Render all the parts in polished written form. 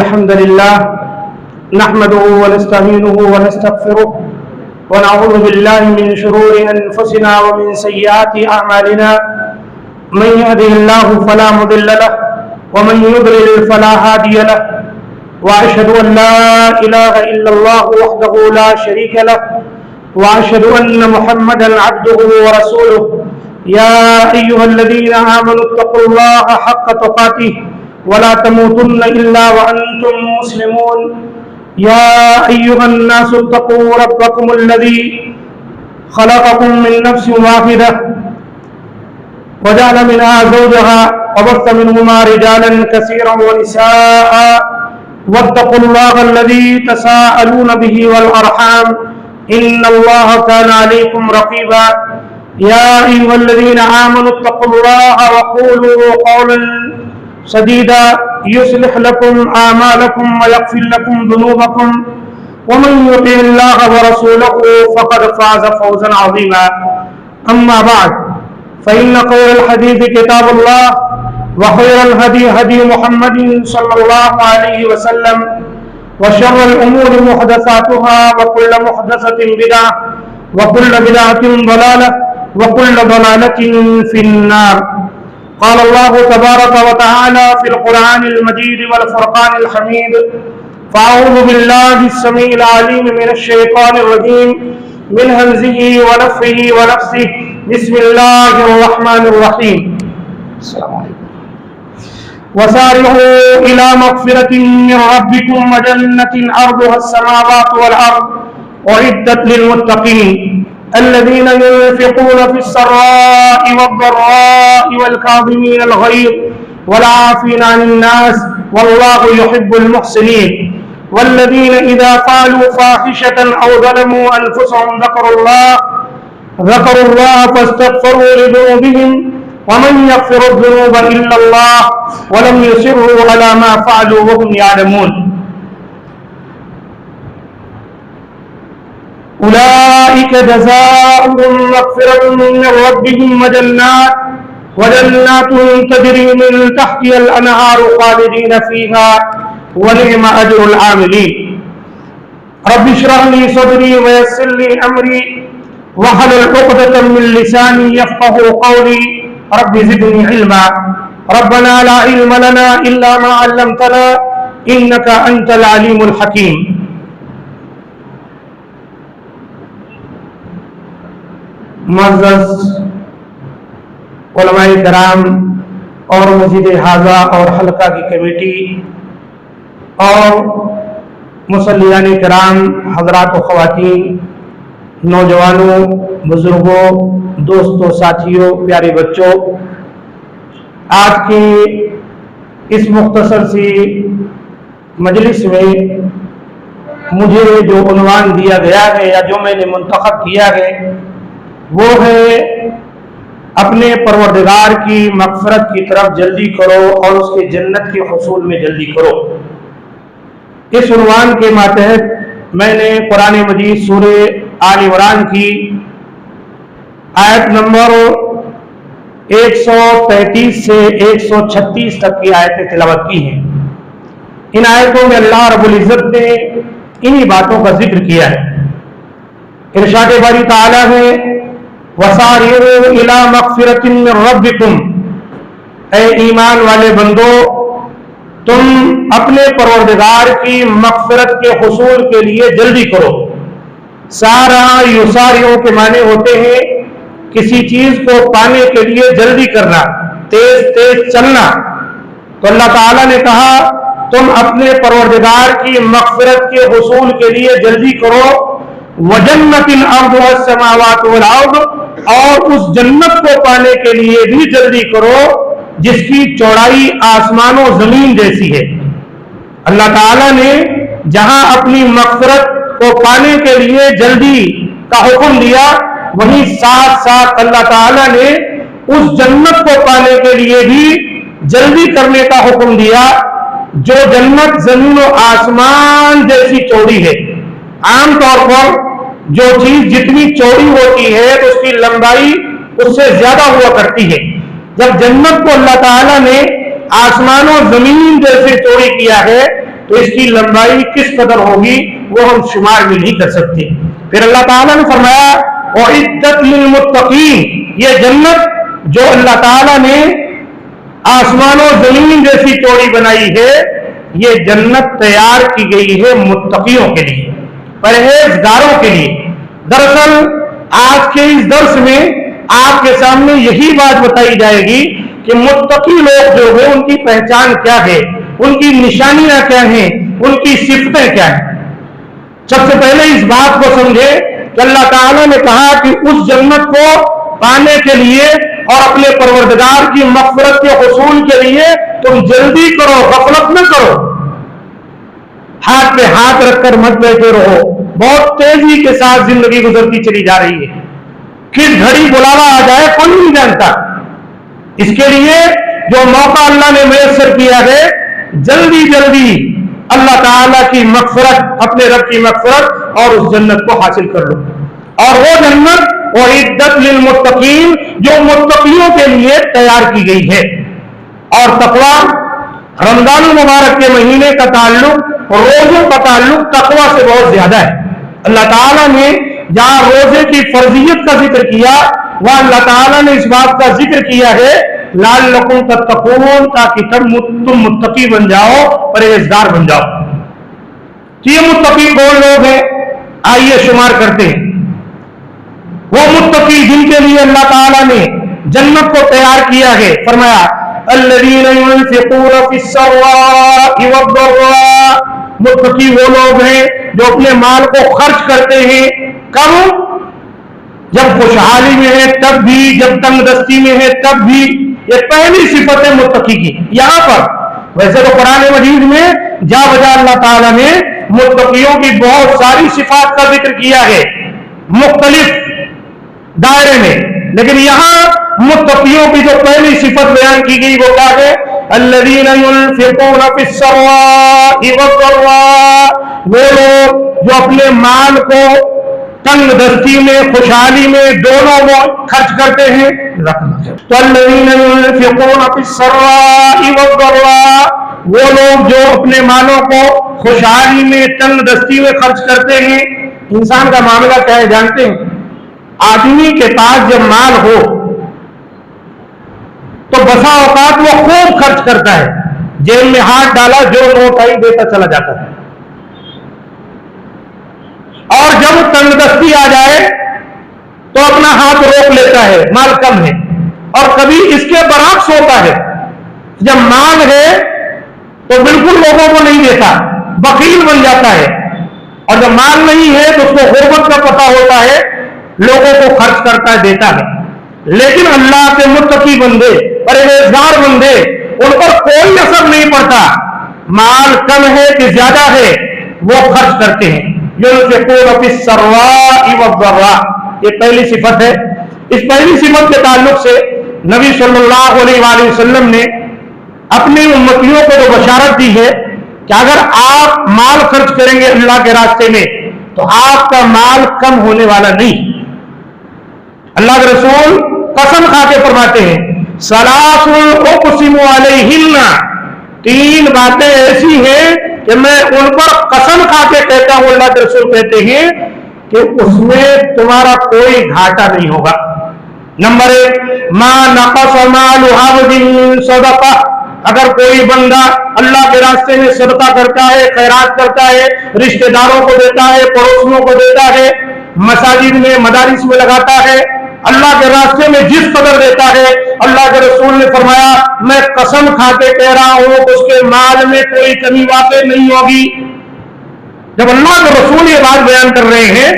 الحمد لله نحمده ونستعينه ونستغفره ونعوذ بالله من شرور أنفسنا ومن سيئات أعمالنا من يهده الله فلا مضل له ومن يضلل فلا هادي له وأشهد أن لا إله إلا الله وحده لا شريك له وأشهد أن محمدا عبده ورسوله يا أيها الذين آمنوا اتقوا الله حق تقاته ولا تموتن إلا وأنتم مسلمون يا أيها الناس اتقوا ربكم الذي خلقكم من نفس واحدة وجعل منها زوجها وبث منهما رجالا كثيرا ونساء واتقوا الله الذي تساءلون به والأرحام إن الله كان عليكم رقيبا يا أيها الذين آمنوا اتقوا الله وقولوا قولا سديدا يصلح لكم أعمالكم ويغفر لكم ذنوبكم ومن يطع الله ورسوله فقد فاز فوزا عظيما أما بعد فإن خير الحديث كتاب الله وخير الهدي هدي محمد صلى الله عليه وسلم وشر الأمور محدثاتها وكل محدثة بدعة وكل بدعة ضلالة وكل ضلالة في النار. قال الله تبارك وتعالى في القرآن المجيد والفرقان الحميد فأعوذ بالله السميع العليم من الشيطان الرجيم من همزه ونفخه ونفثه بسم الله الرحمن الرحيم. السلام عليكم. وسارعوا إلى مغفرة من ربكم وجنة أرضها السماوات والأرض أعدت للمتقين الذين ينفقون في السراء والضراء والكاظمين الغيظ والعافين عن الناس والله يحب المحسنين والذين إذا فعلوا فاحشة أو ظلموا أنفسهم ذكروا الله فاستغفروا لذنوبهم ومن يغفر الذنوب إلا الله ولم يصروا على ما فعلوا وهم يعلمون. أولئك جزاؤهم مغفرة من ربهم وجنات تجري من تحتها الأنهار خالدين فيها ونعم أجر العاملين. رب اشرح لي صدري ويسر لي أمري واحلل عقدة من لساني يفقهوا قولي رب زدني علما. ربنا لا علم لنا إلا ما علمتنا إنك أنت العليم الحكيم. معزز علماء کرام اور مسجد حاضہ اور حلقہ کی کمیٹی اور مصلیان کرام، حضرات و خواتین، نوجوانوں، بزرگوں، دوستوں، ساتھیوں، پیارے بچوں، آج کی اس مختصر سی مجلس میں مجھے جو عنوان دیا گیا ہے یا جو میں نے منتخب کیا ہے وہ ہے اپنے پروردگار کی مغفرت کی طرف جلدی کرو اور اس کے جنت کے حصول میں جلدی کرو. اس عنوان کے ماتحت میں نے قرآن مجید سورہ آل عمران کی آیت نمبر 133 سے 136 تک کی آیتیں تلاوت کی ہیں. ان آیتوں میں اللہ رب العزت نے انہی باتوں کا ذکر کیا ہے. ارشاد باری تعالیٰ ہے وَسَارِعُوا إِلَى مَغْفِرَةٍ مِّن رَبِّكُمْ، اے ایمان والے بندو تم اپنے پروردگار کی مغفرت کے حصول کے لیے جلدی کرو. سارا یسارعو کے معنی ہوتے ہیں کسی چیز کو پانے کے لیے جلدی کرنا، تیز تیز چلنا. تو اللہ تعالیٰ نے کہا تم اپنے پروردگار کی مغفرت کے حصول کے لیے جلدی کرو. وَجَنَّةٍ أَرْضُهَا السَّمَاوَاتُ وَالْأَرْضُ، اور اس جنت کو پانے کے لیے بھی جلدی کرو جس کی چوڑائی آسمان و زمین جیسی ہے. اللہ تعالیٰ نے جہاں اپنی مغفرت کو پانے کے لیے جلدی کا حکم دیا وہیں ساتھ ساتھ اللہ تعالیٰ نے اس جنت کو پانے کے لیے بھی جلدی کرنے کا حکم دیا جو جنت زمین و آسمان جیسی چوڑی ہے. عام طور پر جو چیز جتنی چوڑی ہوتی ہے تو اس کی لمبائی اس سے زیادہ ہوا کرتی ہے. جب جنت کو اللہ تعالیٰ نے آسمان و زمین جیسے چوڑی کیا ہے تو اس کی لمبائی کس قدر ہوگی وہ ہم شمار بھی نہیں کر سکتے۔ پھر اللہ تعالیٰ نے فرمایا اعدت للمتقین، یہ جنت جو اللہ تعالیٰ نے آسمان و زمین جیسی چوڑی بنائی ہے، یہ جنت تیار کی گئی ہے متقیوں کے لیے، پرہیزگاروں کے لیے۔ دراصل آج کے اس درس میں آپ کے سامنے یہی بات بتائی جائے گی کہ متقی لوگ جو ہیں ان کی پہچان کیا ہے، ان کی نشانیاں کیا ہیں، ان کی صفتیں کیا ہیں۔ سب سے پہلے اس بات کو سمجھے کہ اللہ تعالیٰ نے کہا کہ اس جنت کو پانے کے لیے اور اپنے پروردگار کی مغفرت کے حصول کے لیے تم جلدی کرو، غفلت نہ کرو، ہاتھ پہ ہاتھ رکھ کر مت بیٹھے رہو۔ بہت تیزی کے ساتھ زندگی گزرتی چلی جا رہی ہے، کس گھڑی بلاوا آ جائے کوئی نہیں جانتا۔ اس کے لیے جو موقع اللہ نے میسر کیا ہے، جلدی جلدی اللہ تعالیٰ کی مغفرت، اپنے رب کی مغفرت اور اس جنت کو حاصل کر لو۔ اور وہ جنت اعدت للمتقین جو متقیوں کے لیے تیار کی گئی ہے۔ اور تقویٰ، رمضان المبارک کے مہینے کا تعلق، روزوں کا تعلق تقویٰ سے بہت زیادہ ہے۔ اللہ تعالیٰ نے جہاں روزے کی فرضیت کا ذکر کیا، وہاں اللہ تعالیٰ نے اس بات کا ذکر کیا ہے لعلکم تتقون، تاکہ تم متقی بن جاؤ، پرہیزگار بن جاؤ۔ یہ متقی کون لوگ ہیں؟ آئیے شمار کرتے ہیں۔ وہ متقی جن کے لیے اللہ تعالیٰ نے جنت کو تیار کیا ہے، فرمایا الذین ينفقون فی السراء والضراء، متقی وہ لوگ ہیں جو اپنے مال کو خرچ کرتے ہیں۔ کب؟ جب خوشحالی میں ہے تب بھی، جب تنگ دستی میں ہے تب بھی۔ یہ پہلی صفت ہے متقی کی۔ یہاں پر ویسے تو قرآن مجید میں جا بجا اللہ تعالیٰ نے متقیوں کی بہت ساری صفات کا ذکر کیا ہے مختلف دائرے میں، لیکن یہاں متقیوں کی جو پہلی صفت بیان کی گئی وہ کیا ہے؟ الذین ينفقون فی السراء والضراء، وہ لوگ جو اپنے مال کو تنگ دستی میں، خوشحالی میں، دونوں میں خرچ کرتے ہیں۔ تو الذین ينفقون فی السراء والضراء، وہ لوگ جو اپنے مالوں کو خوشحالی میں، تنگ دستی میں خرچ کرتے ہیں۔ انسان کا معاملہ کیا ہے جانتے ہیں؟ آدمی کے پاس جب مال ہو تو بسا اوقات وہ خوب خرچ کرتا ہے، جیب میں ہاتھ ڈالا جو نوٹ آئی دیتا چلا جاتا ہے، اور جب تنگ دستی آ جائے تو اپنا ہاتھ روک لیتا ہے، مال کم ہے۔ اور کبھی اس کے برعکس ہوتا ہے، جب مال ہے تو بالکل لوگوں کو نہیں دیتا، بخیل بن جاتا ہے، اور جب مال نہیں ہے تو اس کو غربت کا پتہ ہوتا ہے، لوگوں کو خرچ کرتا ہے، دیتا ہے۔ لیکن اللہ کے متقی بندے، پرہیزگار بندے، ان پر کوئی اثر نہیں پڑتا، مال کم ہے کہ زیادہ ہے وہ خرچ کرتے ہیں۔ ينفقون فی السراء والضراء، یہ پہلی صفت ہے۔ اس پہلی صفت کے تعلق سے نبی صلی اللہ علیہ وآلہ وسلم نے اپنی امتیوں کو جو بشارت دی ہے کہ اگر آپ مال خرچ کریں گے اللہ کے راستے میں تو آپ کا مال کم ہونے والا نہیں۔ اللہ کے رسول قسم کھا کے فرماتے ہیں ثلاث اقسم علیہن، تین باتیں ایسی ہیں کہ میں ان پر قسم کھا کے کہتا ہوں، اللہ کے رسول کہتے ہیں کہ اس میں تمہارا کوئی گھاٹا نہیں ہوگا۔ نمبر 1، ما نقص مال عبد من صدقہ، اگر کوئی بندہ اللہ کے راستے میں صدقہ کرتا ہے، خیرات کرتا ہے، رشتہ داروں کو دیتا ہے، پڑوسیوں کو دیتا ہے، مساجد میں، مدارس میں لگاتا ہے، اللہ کے راستے میں جس قدر دیتا ہے، اللہ کے رسول نے فرمایا میں قسم کھا کے کہہ رہا ہوں کہ اس کے مال میں کوئی کمی واقع نہیں ہوگی۔ جب اللہ کے رسول یہ بات بیان کر رہے ہیں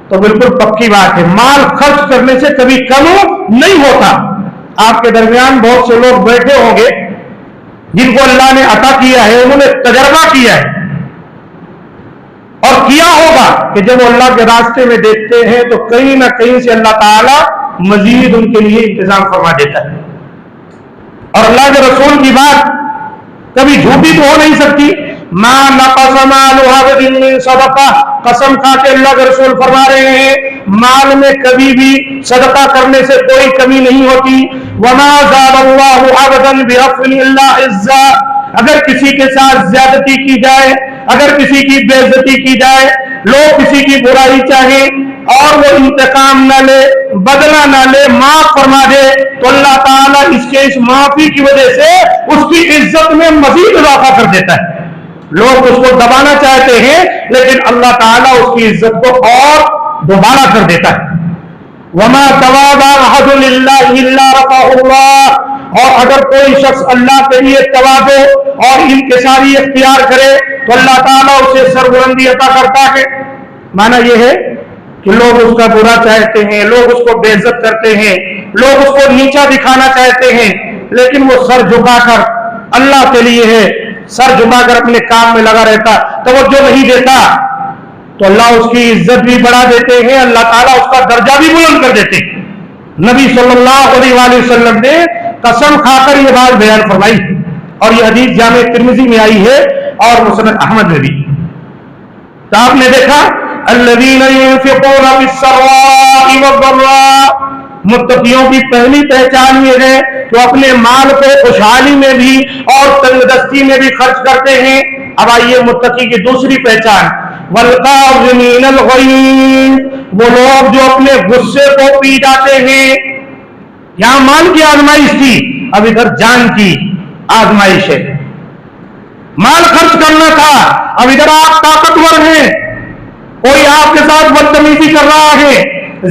تو بالکل پکی بات ہے، مال خرچ کرنے سے کبھی کم نہیں ہوتا۔ آپ کے درمیان بہت سے لوگ بیٹھے ہوں گے جن کو اللہ نے عطا کیا ہے، انہوں نے تجربہ کیا ہے اور کیا ہوگا کہ جب وہ اللہ کے راستے میں دیکھتے ہیں تو کہیں نہ کہیں سے اللہ تعالیٰ مزید ان کے لیے انتظام فرما دیتا ہے۔ اور اللہ کے رسول کی بات کبھی جھوٹی تو ہو نہیں سکتی۔ ما نقص مال عبد من صدقہ، قسم کھا کے اللہ کے رسول فرما رہے ہیں مال میں کبھی بھی صدقہ کرنے سے کوئی کمی نہیں ہوتی۔ وما زاد اللہ عبدا بعفو الا عزا، اگر کسی کے ساتھ زیادتی کی جائے، اگر کسی کی بے عزتی کی جائے، لوگ کسی کی برائی چاہیں اور وہ انتقام نہ لے، بدلہ نہ لے، معاف فرما دے، تو اللہ تعالیٰ اس کے اس معافی کی وجہ سے اس کی عزت میں مزید اضافہ کر دیتا ہے۔ لوگ اس کو دبانا چاہتے ہیں لیکن اللہ تعالیٰ اس کی عزت کو اور دوبارہ کر دیتا ہے۔ وَمَا تَوَاضَعَ أَحَدٌ لِلَّهِ إِلَّا رَفَعَهُ اللَّهُ، اور اگر کوئی شخص اللہ کے لیے تواضع اور انکساری اختیار کرے تو اللہ تعالیٰ اسے سربلندی عطا کرتا ہے۔ معنی یہ ہے کہ لوگ اس کا برا چاہتے ہیں، لوگ اس کو بے عزت کرتے ہیں، لوگ اس کو نیچا دکھانا چاہتے ہیں، لیکن وہ سر جھکا کر اللہ کے لیے ہے، سر جھکا کر اپنے کام میں لگا رہتا، توجہ نہیں دیتا، تو اللہ اس کی عزت بھی بڑھا دیتے ہیں، اللہ تعالیٰ اس کا درجہ بھی بلند کر دیتے ہیں۔ نبی صلی اللہ علیہ وآلہ وسلم نے قسم کھا کر یہ بات بیان فرمائی، اور یہ حدیث جامع ترمذی میں آئی ہے اور مسند احمد میں بھی۔ تو آپ نے دیکھا الذین ينفقون في السراء والضراء، متقیوں کی پہلی پہچان یہ ہے کہ اپنے مال کو خوشحالی میں بھی اور تنگ دستی میں بھی خرچ کرتے ہیں۔ اب آئیے متقی کی دوسری پہچان، والقاظمین الغیظ، وہ لوگ جو اپنے غصے کو پی جاتے ہیں۔ یہاں مال کی آزمائش تھی، اب ادھر جان کی آزمائش ہے۔ مال خرچ کرنا تھا، اب ادھر آپ طاقتور ہیں، کوئی آپ کے ساتھ بدتمیزی کر رہا ہے،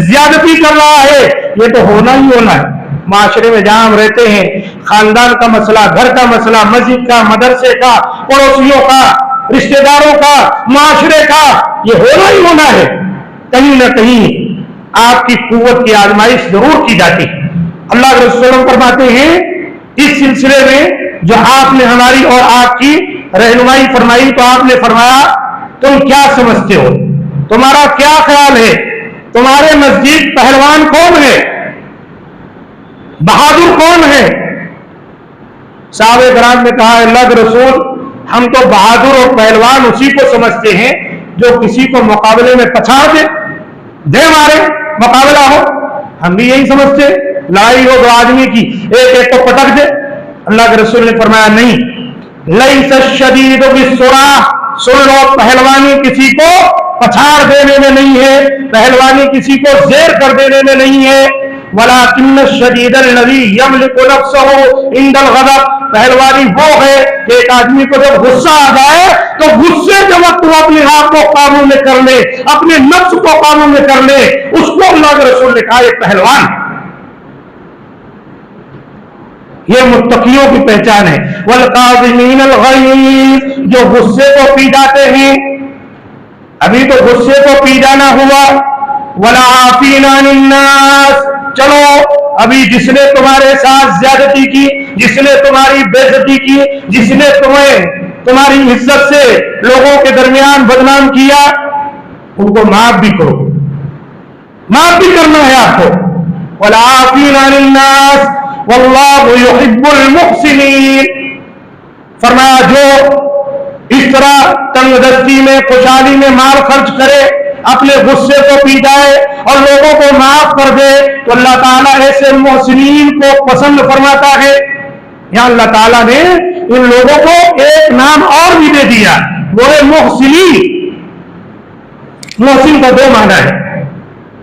زیادتی کر رہا ہے، یہ تو ہونا ہی ہونا ہے۔ معاشرے میں جہاں ہم رہتے ہیں، خاندان کا مسئلہ، گھر کا مسئلہ، مسجد کا، مدرسے کا، پڑوسیوں کا، رشتہ داروں کا، معاشرے کا، یہ ہونا ہی ہونا ہے۔ کہیں نہ کہیں آپ کی قوت کی آزمائش ضرور کی جاتی ہے۔ اللہ کے رسول فرماتے ہیں اس سلسلے میں جو آپ نے ہماری اور آپ کی رہنمائی فرمائی، تو آپ نے فرمایا تم کیا سمجھتے ہو، تمہارا کیا خیال ہے، تمہارے نزدیک پہلوان کون ہے، بہادر کون ہے؟ صحابہ کرام نے کہا اللہ کے رسول ہم تو بہادر اور پہلوان اسی کو سمجھتے ہیں جو کسی کو مقابلے میں پچھاڑ دے مارے، مقابلہ ہو، ہم بھی یہی سمجھتے، لڑائی ہو دو آدمی کی، ایک ایک کو پٹک دے۔ اللہ کے رسول نے فرمایا نہیں، لیس الشدید بالسرعہ، سن لو پہلوانی کسی کو پچھاڑ دینے میں نہیں ہے، پہلوانی کسی کو زیر کر دینے میں نہیں ہے، وَلَكِنَّ الشَّدِيدَ الَّذِي يَمْلِكُ نَفْسَهُ عِنْدَ الْغَضَبِ، پہلوانی وہ ہے کہ ایک آدمی کو جب غصہ آ جائے تو غصے کے وقت وہ اپنے آپ کو قابو میں کر لے، اپنے نفس کو قابو میں کر لے، اس کو اللہ کے رسول نے کہا یہ پہلوان۔ یہ متقیوں کی پہچان ہے۔ والقاظمین الغیظ، جو غصے کو پی جاتے ہیں، ابھی تو غصے کو پی جانا ہوا۔ والعافین عن الناس، چلو ابھی جس نے تمہارے ساتھ زیادتی کی، جس نے تمہاری بے عزتی کی، جس نے تمہاری عزت سے لوگوں کے درمیان بدنام کیا، ان کو معاف بھی کرو، معاف بھی کرنا ہے آپ کو۔ والعافین عن الناس واللہ یحب المحسنین، فرمایا جو اس طرح تنگ دستی میں، خوشحالی میں مال خرچ کرے، اپنے غصے کو پی جائے اور لوگوں کو معاف کر دے، تو اللہ تعالیٰ ایسے محسنین کو پسند فرماتا ہے۔ یہاں اللہ تعالیٰ نے ان لوگوں کو ایک نام اور بھی دے دیا، وہ ہے محسنین۔ محسن کا دو معنی ہے،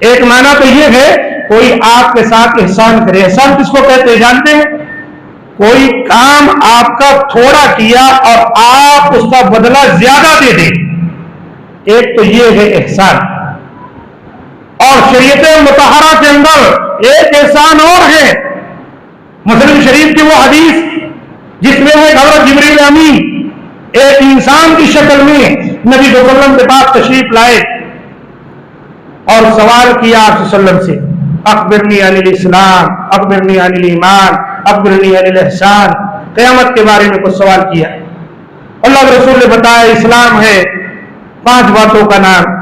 ایک معنی تو یہ ہے کوئی آپ کے ساتھ احسان کرے، احسان کس کو کہتے ہیں جانتے ہیں؟ کوئی کام آپ کا تھوڑا کیا اور آپ اس کا بدلہ زیادہ دے دیں، ایک تو یہ ہے احسان۔ اور شریعت مطہرہ کے اندر ایک احسان اور ہے، مسلم شریف کی وہ حدیث جس میں ہے حضرت جبریل امین ایک انسان کی شکل میں نبی صلی اللہ علیہ وسلم کے پاس تشریف لائے اور سوال کیا آپ صلی اللہ علیہ وسلم سے، اخبرنی عن الاسلام، اخبرنی عن الایمان، اخبرنی عن الاحسان، قیامت کے بارے میں کچھ سوال کیا۔ اللہ کے رسول نے بتایا اسلام ہے 5 باتوں کا نام،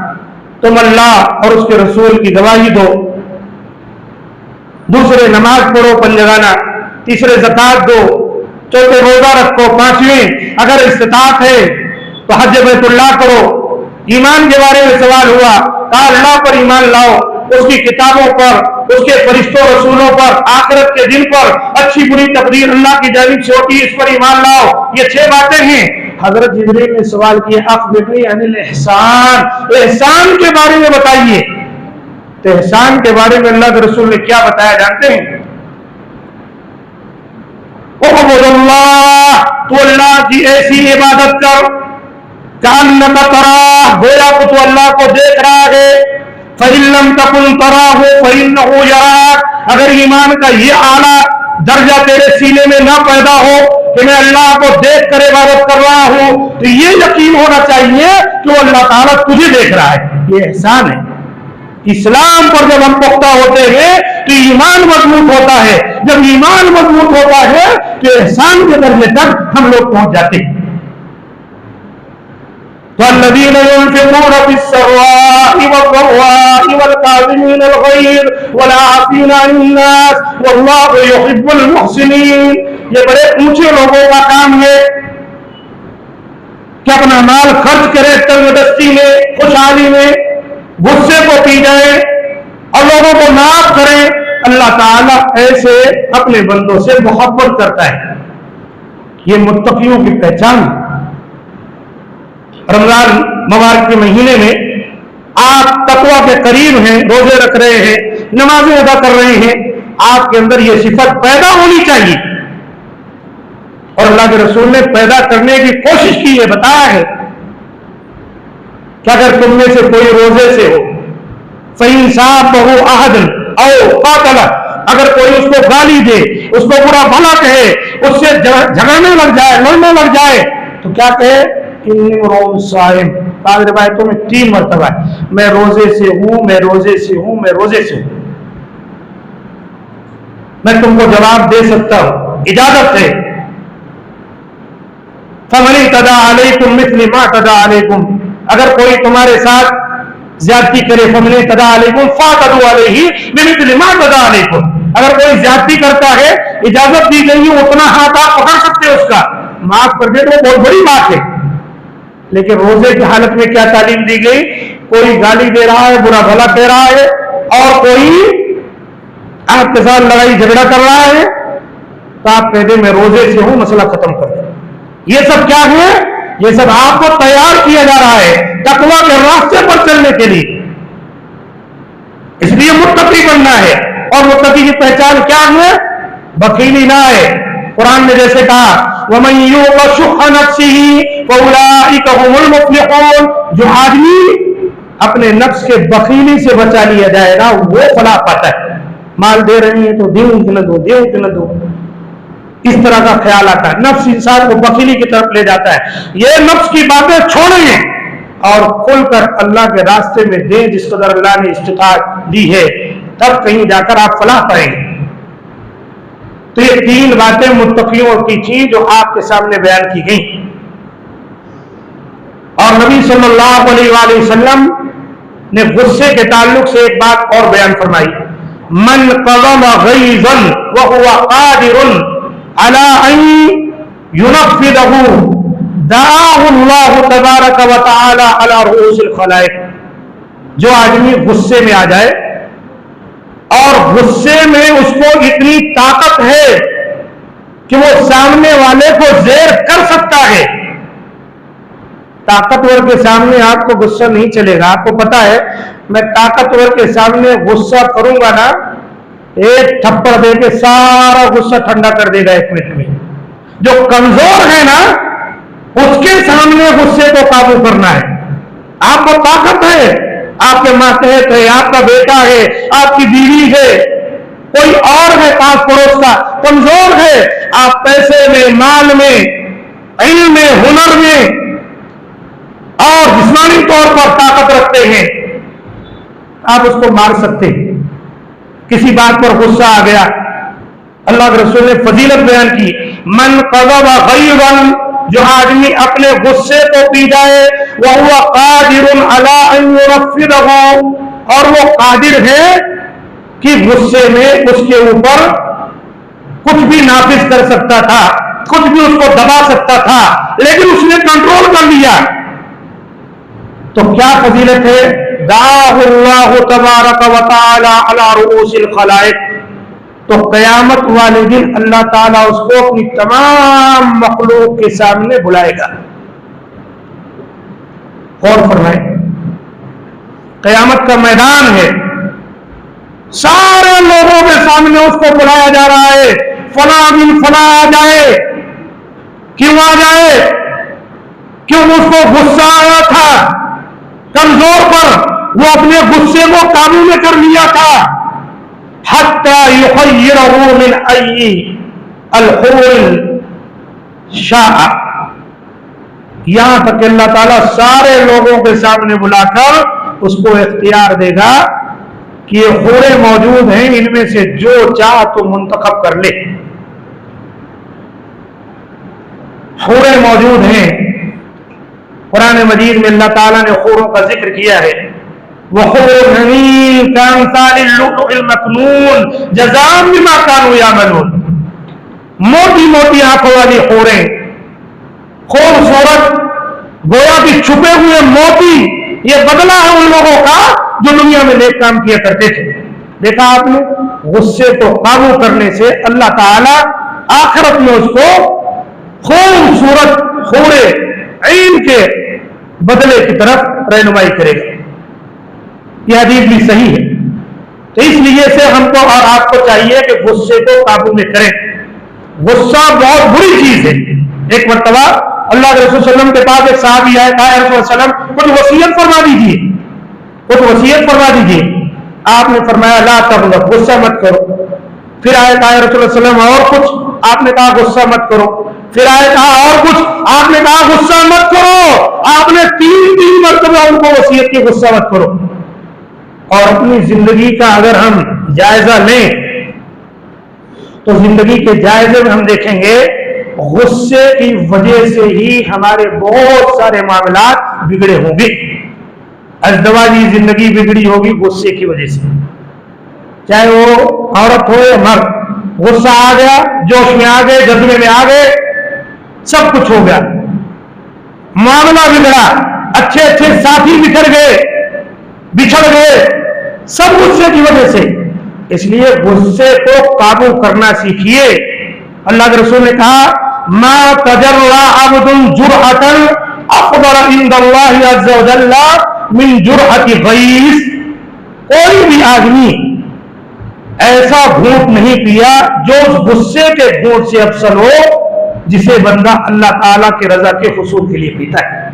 تم اللہ اور اس کے رسول کی گواہی دو، دوسرے نماز پڑھو پنجگانہ، تیسرے زکات دو، چوتھے روزہ رکھو، 5ویں اگر استطاعت ہے تو حج بیت اللہ کرو۔ ایمان کے بارے میں سوال ہوا، کہا اللہ پر ایمان لاؤ، اس کی کتابوں پر, اس کے فرشتوں رسولوں پر, آخرت کے دن پر, اچھی بری تقدیر اللہ کی جانب سے ہوتی ہے, اس پر ایمان لاؤ. یہ 6 باتیں ہیں. حضرت جبریل نے سوال کیا اخبرنی عن الاحسان, احسان کے بارے میں بتائیے. تو احسان کے بارے میں اللہ کے رسول نے کیا بتایا جانتے ہیں؟ اعبد اللہ, تو اللہ کی ایسی عبادت کر کأنک تراہ, گویا کہ تو اللہ کو دیکھ رہا ہے. فإن لم تکن تراہ فإنہ یراک, اگر ایمان کا یہ اعلیٰ درجہ تیرے سینے میں نہ پیدا ہو کہ میں اللہ کو دیکھ کر عبادت کر رہا ہوں, تو یہ یقین ہونا چاہیے کہ وہ اللہ تعالیٰ تجھے دیکھ رہا ہے. یہ احسان ہے. اسلام پر جب ہم پختہ ہوتے ہیں تو ایمان مضبوط ہوتا ہے. جب ایمان مضبوط ہوتا ہے تو احسان کے درجے تک ہم لوگ پہنچ جاتے ہیں. والذین ينفقون في السراء والضراء والكاظمين الغيظ والعافين عن الناس والله يحب المحسنين. یہ بڑے اونچے لوگوں کا کام ہے کہ اپنا مال خرچ کرے تنگ دستی میں, خوشحالی میں, غصے کو پی جائے اور لوگوں کو معاف کرے. اللہ تعالیٰ ایسے اپنے بندوں سے محبت کرتا ہے. یہ متقیوں کی پہچان. رمضان مبارک کے مہینے میں آپ تقویٰ کے قریب ہیں, روزے رکھ رہے ہیں, نمازیں ادا کر رہے ہیں, آپ کے اندر یہ صفت پیدا ہونی چاہیے. اور اللہ کے رسول نے پیدا کرنے کی کوشش کی ہے, بتایا ہے کہ اگر تم میں سے کوئی روزے سے ہو فَإِنْ صَابَهُ أَحَدٌ أَوْ قَاتَلَ, اگر کوئی اس کو گالی دے, اس کو برا بھلا کہے, اس سے جھگڑنے لگ جائے, لڑنے لگ جائے, تو کیا کہے؟ انی امرؤ صائم. بعض روایتوں میں 3 مرتبہ ہے, میں روزے سے ہوں, میں روزے سے ہوں, میں روزے سے ہوں. میں تم کو جواب دے سکتا ہوں, اجازت ہے. فَمَنِ اعْتَدَىٰ عَلَيْكُمْ مِثْلِ مَا اعْتَدَىٰ عَلَيْكُمْ, اگر کوئی تمہارے ساتھ زیادتی کرے, فَمَنِ اعْتَدَىٰ عَلَيْكُمْ فَاعْتَدُوا عَلَيْهِ بِمِثْلِ مَا اعْتَدَىٰ عَلَيْكُمْ. اگر کوئی زیادتی کرتا ہے, اجازت دی گئی ہے, اتنا ہاتھ آپ پکڑ سکتے اس کا, معاف کر دے تو بہت بڑی بات ہے. لیکن روزے کی حالت میں کیا تعلیم دی گئی؟ کوئی گالی دے رہا ہے, برا بھلا کہہ رہا ہے, اور کوئی آپ کے ساتھ لڑائی جھگڑا کر رہا ہے, تو آپ کہہ دیں میں روزے سے ہوں, مسئلہ ختم کر دیں. یہ سب کیا ہے؟ یہ سب آپ کو تیار کیا جا رہا ہے تقویٰ کے راستے پر چلنے کے لیے. اس لیے متقی بننا ہے. اور متقی کی پہچان کیا ہے؟ بخیلی نہ ہے. قرآن نے جیسے کہا وَمَن يُوقَ شُحَّ نَفْسِهِ فَأُولَٰئِكَ هُمُ الْمُفْلِحُونَ, جو آدمی اپنے نفس کے بخیلی سے بچا لیا جائے نا, وہ فلاح پاتا ہے. مال دے رہے ہیں تو دیوں کہ نہ دو, دیوں کہ نہ دو, اس طرح کا خیال آتا ہے. نفس انسان کو بخیلی کی طرف لے جاتا ہے. یہ نفس کی باتیں چھوڑیں اور کھل کر اللہ کے راستے میں دیں جس قدر اللہ نے استطاعت دی ہے, تب کہیں جا کر آپ فلاح پائیں گے. تو یہ 3 باتیں متقیوں کی تھیں جو آپ کے سامنے بیان کی گئیں. اور نبی صلی اللہ علیہ وآلہ وسلم نے غصے کے تعلق سے ایک بات اور بیان فرمائی, من قضم غیظا وهو قادر على ان ينفذه دعاه الله تبارک وتعالى على رؤوس الخلائق. جو آدمی غصے میں آ جائے اور غصے میں اس کو اتنی طاقت ہے کہ وہ سامنے والے کو زیر کر سکتا ہے. طاقتور کے سامنے آپ کو غصہ نہیں چلے گا. آپ کو پتا ہے میں طاقتور کے سامنے غصہ کروں گا نا, ایک تھپڑ دے کے سارا غصہ ٹھنڈا کر دے گا 1 منٹ میں. جو کمزور ہے نا, اس کے سامنے غصے کو قابو کرنا ہے. آپ کو طاقت ہے, آپ کے ماتحت ہے, آپ کا بیٹا ہے, آپ کی بیوی ہے, کوئی اور ہے پاس پڑوس کا, کمزور ہے. آپ پیسے میں, مال میں, علم میں, ہنر میں اور جسمانی طور پر طاقت رکھتے ہیں, آپ اس کو مار سکتے ہیں. کسی بات پر غصہ آ گیا, اللہ کے رسول نے فضیلت بیان کی, من قضب غیظا, جو آدمی اپنے غصے کو پی جائے, وَهُوَ قَادِرٌ عَلَىٰ أَن يُنَفِّذَهُ, اور وہ قادر ہے کہ غصے میں اس کے اوپر کچھ بھی نافذ کر سکتا تھا, کچھ بھی اس کو دبا سکتا تھا, لیکن اس نے کنٹرول کر لیا. تو کیا فضیلت ہے؟ دعاہ اللہ تبارک و تعالی علی رؤوس الخلائق، تو قیامت والے دن اللہ تعالیٰ اس کو اپنی تمام مخلوق کے سامنے بلائے گا۔ اور فرمائیں، قیامت کا میدان ہے، سارے لوگوں کے سامنے اس کو بلایا جا رہا ہے، فلاں بن فلاں آ جائے۔ کیوں آ جائے؟ کیوں اس کو غصہ آیا تھا کمزور پر، وہ اپنے غصے کو قابو میں کر لیا تھا۔ حتی یخیرہ من ای الحور شاء، یہاں تک کہ اللہ تعالیٰ سارے لوگوں کے سامنے بلا کر اس کو اختیار دے گا کہ یہ حوریں موجود ہیں، ان میں سے جو چاہ تو منتخب کر لے۔ حوریں موجود ہیں، قرآن مجید میں اللہ تعالیٰ نے حوروں کا ذکر کیا ہے، وَحُورٌ عِينٌ كَأَمْثَالِ اللُّؤْلُؤِ الْمَكْنُونِ جَزَاءً بِمَا كَانُوا يَعْمَلُونَ، موٹی موٹی آنکھوں والی حوریں، خوبصورت، گویا کہ چھپے ہوئے موتی، یہ بدلہ ہے ان لوگوں کا جو دنیا میں نیک کام کیا کرتے تھے۔ دیکھا آپ نے، غصے کو قابو کرنے سے اللہ تعالیٰ آخرت میں اس کو خوبصورت حور عین کے بدلے کی طرف رہنمائی کرے گا۔ یہ حدیث بھی صحیح ہے۔ تو اس لیے سے ہم کو اور آپ کو چاہیے کہ غصے کو قابو میں کریں۔ غصہ بہت بری چیز ہے۔ ایک مرتبہ اللہ کے رسول صلی اللہ علیہ وسلم کے پاس ایک صحابی آیا، کہا اے رسول اللہ علیہ وسلم کچھ وصیت فرما دیجیے، کچھ وصیت فرما دیجیے۔ آپ نے فرمایا لا تغضب، غصہ مت کرو۔ پھر آئے کہا اے رسول اللہ صلی اللہ علیہ وسلم اور کچھ، آپ نے کہا غصہ مت کرو۔ پھر آئے کہا اور کچھ، آپ نے کہا غصہ مت کرو۔ آپ نے تین مرتبہ ان کو وصیت کی غصہ مت کرو۔ اور اپنی زندگی کا اگر ہم جائزہ لیں تو زندگی کے جائزے میں ہم دیکھیں گے غصے کی وجہ سے ہی ہمارے بہت سارے معاملات بگڑے ہوں گے۔ ازدواجی زندگی بگڑی ہوگی غصے کی وجہ سے، چاہے وہ عورت ہو یا مرد، غصہ آ گیا، جوش میں آ گئے، جذبے میں آ گئے، سب کچھ ہو گیا، معاملہ بگڑا، اچھے اچھے ساتھی بچھڑ گئے، سب غصے کی وجہ سے۔ اس لیے غصے کو قابو کرنا سیکھیے۔ اللہ کے رسول نے کہا ما تجرع عبد جرعة اخبر عند اللہ عز وجل من جرعة غیث، کوئی بھی آدمی ایسا گھونٹ نہیں پیا جو اس غصے کے گھونٹ سے افضل ہو جسے بندہ اللہ تعالیٰ کے رضا کے حصول کے لیے پیتا ہے۔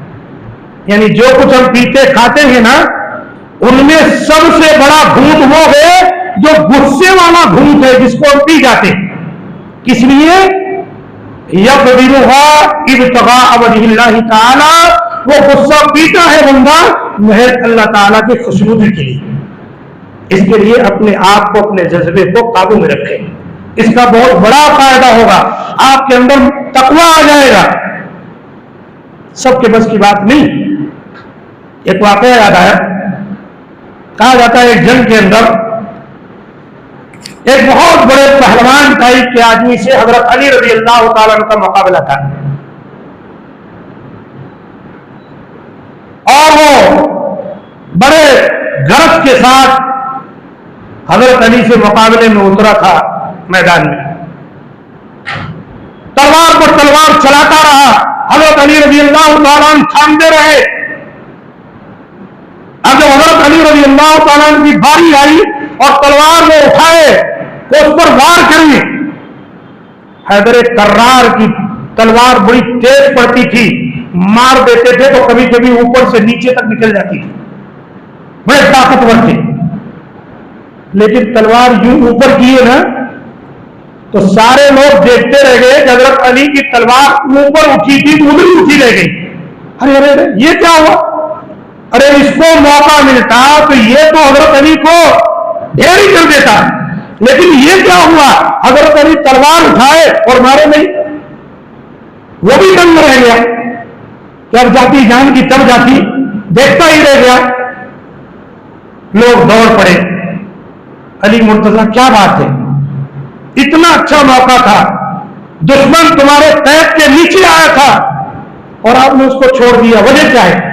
یعنی جو کچھ ہم پیتے کھاتے ہیں نا، ان میں سب سے بڑا گھونٹ وہ ہے جو غصے والا گھونٹ ہے، جس کو ہم پی جاتے ہیں۔ کس لیے؟ یقبلها ابتغاء وجہ اللہ تعالی، وہ غصہ پیتا ہے بندہ محض اللہ تعالیٰ کے خوشنودی کے لیے۔ اس کے لیے اپنے آپ کو، اپنے جذبے کو قابو میں رکھیں، اس کا بہت بڑا فائدہ ہوگا، آپ کے اندر تقویٰ آ جائے گا۔ سب کے بس کی بات نہیں۔ ایک واقعہ یاد آیا، کہا جاتا ہے ایک جنگ کے اندر ایک بہت بڑے پہلوان ٹائپ کے آدمی سے حضرت علی رضی اللہ تعالیٰ عنہ کا مقابلہ تھا، اور وہ بڑے غرض کے ساتھ حضرت علی سے مقابلے میں اترا تھا میدان میں، تلوار پر تلوار چلاتا رہا، حضرت علی رضی اللہ تعالیٰ عنہ تھامتے رہے۔ اب جب حضرت علی رضی اللہ تعالیٰ عنہ کی باری آئی اور تلوار میں اٹھائے تو اس پر وار کریں، حیدر کرار کی تلوار بڑی تیز پڑتی تھی، مار دیتے تھے تو کبھی کبھی اوپر سے نیچے تک نکل جاتی تھی، بڑے طاقتور تھے، لیکن تلوار یوں اوپر کیے نا تو سارے لوگ دیکھتے رہ گئے کہ حضرت علی کی تلوار اوپر اٹھی تھی تو ادھر اٹھی رہ گئی۔ ارے ارے یہ کیا ہوا؟ ارے اس کو موقع ملتا تو یہ تو حضرت علی کو ڈھیر ہی کر دیتا، لیکن یہ کیا ہوا؟ حضرت علی تلوار اٹھائے اور مارے نہیں، وہ بھی دنگ رہ گیا کہ اب جاتی جان کی تب جاتی، دیکھتا ہی رہ گیا۔ لوگ دوڑ پڑے، علی مرتضیٰ کیا بات ہے، اتنا اچھا موقع تھا، دشمن تمہارے قید کے نیچے آیا تھا اور آپ نے اس کو چھوڑ دیا، وجہ کیا ہے؟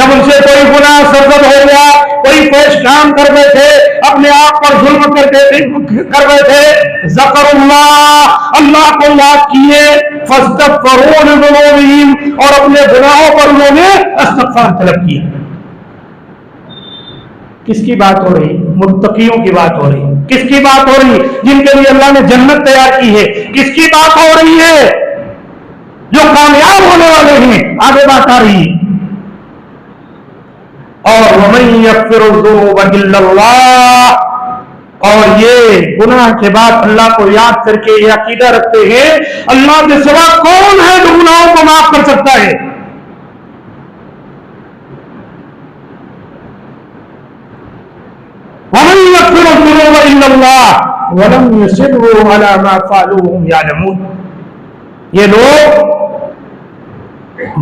جب ان سے کوئی گناہ سرزد ہو گیا، کوئی پیش کام کر بیٹھے، اپنے آپ پر ظلم کر بیٹھے، ذکر اللہ کو یاد کیے، فاستغفروا لذنوبہم، اور اپنے گناہوں پر انہوں نے استغفار طلب کیا۔ کس کی بات ہو رہی؟ متقیوں کی بات ہو رہی۔ کس کی بات ہو رہی؟ جن کے لیے اللہ نے جنت تیار کی ہے۔ کس کی بات ہو رہی ہے؟ جو کامیاب ہونے والے ہیں۔ آگے بات آ رہی ہے، اور وَمَن يَغْفِرُ الذُّنُوبَ إِلَّا اللَّهُ، اور یہ گناہ کے بعد اللہ کو یاد کر کے یہ عقیدہ رکھتے ہیں اللہ کے سوا کون ہے جو گناہوں کو معاف کر سکتا ہے۔ وَمَن يَغْفِرُ الذُّنُوبَ إِلَّا اللَّهُ وَلَمْ يُصِرُّوا عَلَى مَا فَعَلُوا وَهُمْ يَعْلَمُونَ، یہ لوگ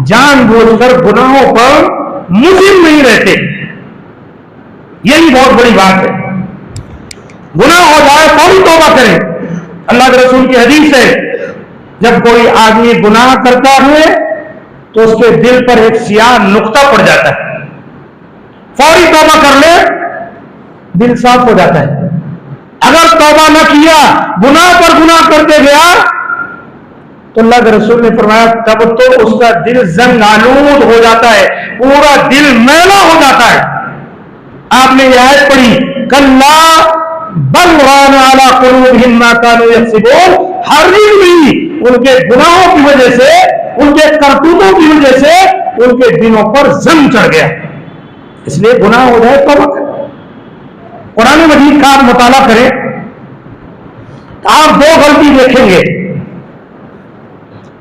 جان بوجھ کر گناہوں پر مصر نہیں رہتے۔ یہی بہت بڑی بات ہے۔ گناہ ہو جائے فوری توبہ کریں۔ اللہ کے رسول کی حدیث ہے، جب کوئی آدمی گناہ کرتا ہے تو اس کے دل پر ایک سیاہ نقطہ پڑ جاتا ہے، فوری توبہ کر لے دل صاف ہو جاتا ہے۔ اگر توبہ نہ کیا، گناہ پر گناہ کرتے گیا، تو اللہ کے رسول نے فرمایا تب تو اس کا دل زنگ آلود ہو جاتا ہے، پورا دل میلا ہو جاتا ہے۔ آپ نے یہ آیت پڑھی، کلا بل ران علی قلوبہم ما کانوا یکسبون، ہرگز بھی ان کے گناہوں کی وجہ سے، ان کے کرتوتوں کی وجہ سے ان کے دلوں پر زنگ چڑھ گیا۔ اس لیے گناہ ہو جائے توبہ کریں۔ قرآن مجید کا آپ مطالعہ کریں تو آپ دو غلطی دیکھیں گے۔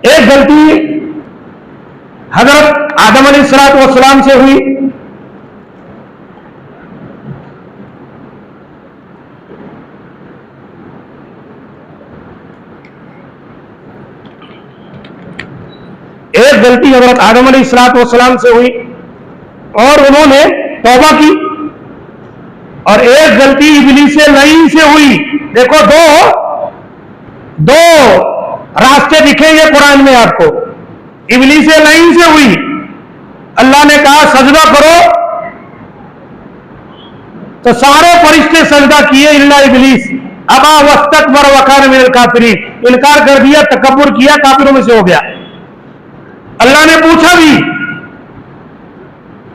ایک غلطی حضرت آدم علیہ السلام سے ہوئی، ایک غلطی حضرت آدم علیہ السلام سے ہوئی اور انہوں نے توبہ کی، اور ایک غلطی ابلیس لعین سے ہوئی۔ دیکھو دو راستے دکھیں گے قرآن میں آپ کو۔ ابلیس لعین سے ہوئی، اللہ نے کہا سجدہ کرو تو سارے فرشتے سجدہ کیے الا ابلیس، ابا واستکبر وکان من الکافرین، انکار کر دیا، تکبر کیا، کافروں میں سے ہو گیا۔ اللہ نے پوچھا بھی،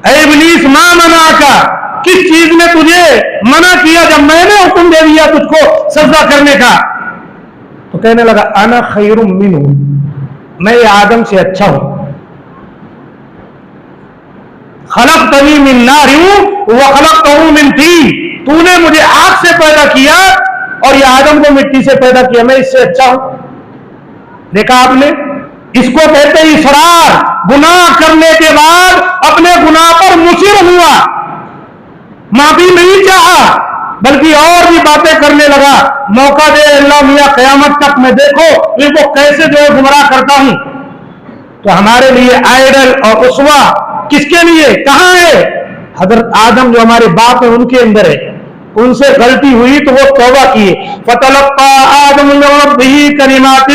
اے ابلیس ما منعک، کس چیز نے تجھے منع کیا جب میں نے حکم دے دیا تجھ کو سجدہ کرنے کا؟ تو کہنے لگا انا خیر منہ، میں آدم سے اچھا ہوں، خلقتنی من نار وخلقتہ من طین، تو نے مجھے آگ سے پیدا کیا اور یہ آدم کو مٹی سے پیدا کیا، میں اس سے اچھا ہوں۔ دیکھا آپ نے، اس کو کہتے ہیں اصرار، گناہ کرنے کے بعد اپنے گناہ پر مصر ہوا، معافی نہیں چاہا بلکہ اور بھی باتیں کرنے لگا۔ موقع دے اللہ میاں قیامت تک میں دیکھو ان کو کیسے جو گمراہ کرتا ہوں۔ تو ہمارے لیے آئیڈل اور اسوا کس کے لیے کہاں ہے؟ حضرت آدم جو ہمارے باپ ہیں ان کے اندر ہے۔ ان سے غلطی ہوئی تو وہ توبہ کیے، فتلقى آدم من ربه كلمات